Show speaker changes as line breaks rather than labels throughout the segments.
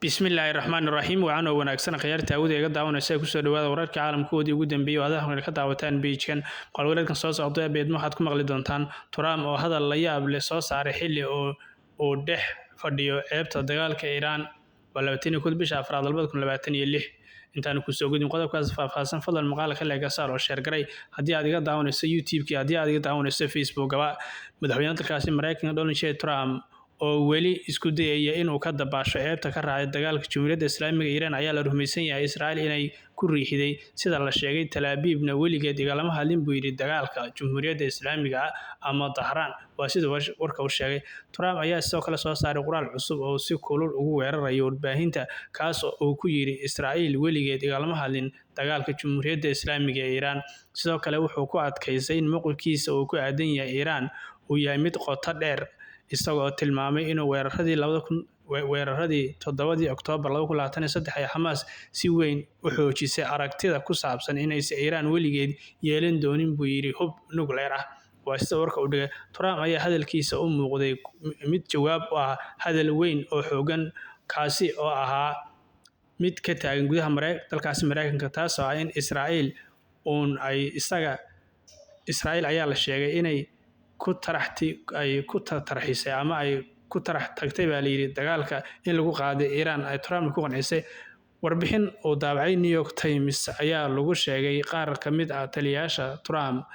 Bismillahirrahmanirrahiim waxaan oo wanaagsan khiyaarta awooda iga daawanaysa ku soo dhawaada wararka caalamkoodii ugu dambeeyay oo aad ka daawataan page-kan qolwareedkan soo socda beedmo waxaad ku maqli doontaan Trump oo hadal la yaab leh soo saaray xilli oo dhex fadhiyo ceebta dagaalka Iran 21 bisha Afraad 2026 intaan ku soo gudbin qodobkaas faahfaahsan fadlan maqaalka laga saaro share garay haddii aad iga daawanayso YouTube-ka haddii aad iga daawanayso Facebook-ga madaxweynaha dalkaasi Mareykanka Donald J. Trump oo weli isku dayaya inuu ka dabaasho ceebta ka raacay dagaalka Jamhuuriyadda Islaamiga Iran ayaa la rumaysan yahay Israa'iil inay ku riixday sida la sheegay Tel Aviv-na weligeed igaalama hadlin buu yiri dagaalka Jamhuuriyadda Islaamiga ama Tehran waa sida warka uu sheegay Trump ayaa sidoo kale soo saaray qoraal cusub oo si kulul ugu weerarayo warbaahinta kaas oo ku yiri Israa'iil weligeed igaalama hadlin dagaalka Jamhuuriyadda Islaamiga ee Iran sidoo kale wuxuu ku adkaysay in mowqifkiisa uu ku aadan yahay Iran uu yahay mid qoto dheer isagoo tilmaamay inuu weeraradii 7 Oktoobar 2023 ay Xamaas si weyn u xoojisay aragtida ku saabsan inaysan Iran weligeed yeelan doonin buu yiri hub nuclear ah waa sida warka u dhigay Trump ayaa hadalkiisa u muuqday mid jawaab u ah hadal weyn oo xoogan kaasi oo ahaa mid ka taagan gudaha dalkaasi Mareykanka taas oo ah in Israa'iil ayaa la sheegay inay ku tarxisay ama ay ku tarax tagtay baa la yiri dagaalka in lagu qaaday Iran ay Trump ku qancisay warbixin oo daabacay New York Times ayaa lagu sheegay qaar ka mid ah taliyayaasha Trump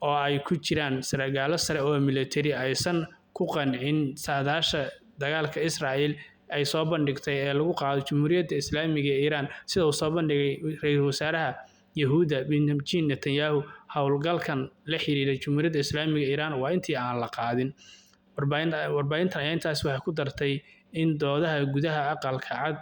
oo ay ku jiraan saraakiil sare oo military aysan ku qancin saadaasha dagaalka Israa'iil ay soo bandhigtay ee lagu qaaday Jamhuuriyadda Islaamiga ee Iran sida uu soo bandhigay ra'iisul wasaaraha Yahuuda Benjamin Netanyahu howlgalkan la xiriira Jamhuuriyadda Islaamiga Iran waa intii aan la qaadin warbaahintan ayaa intaas waxay ku dartay in doodaha gudaha aqalka cad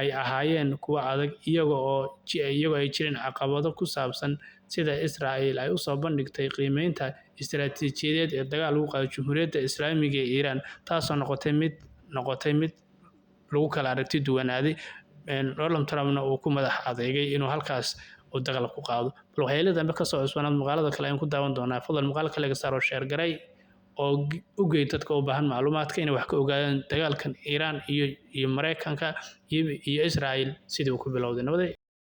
ay ahaayeen kuwo adag iyagoo ay jireen caqabado ku saabsan sida Israa'iil ay u soo bandhigtay qiimeynta istiraatiijiyadeed ee dagaal lagu qaaday Jamhuuriyadda Islaamiga ee Iran taasoo noqotay mid lagu kala aragti duwanaaday Donald Trumpna uu ku madax adeegay inuu halkaas oo dagaal ku qaado bal waxyeelada dambe ka soo cusbanaad maqaalada kale aan ku daawan doonaa fadlan maqaalka laga saaro share garay oo u geey dadka u baahan macluumaadka inay wax ka ogaadaan dagaalkan Iran iyo Mareykanka iyo Israa'iil sidii uu ku bilowday nabadda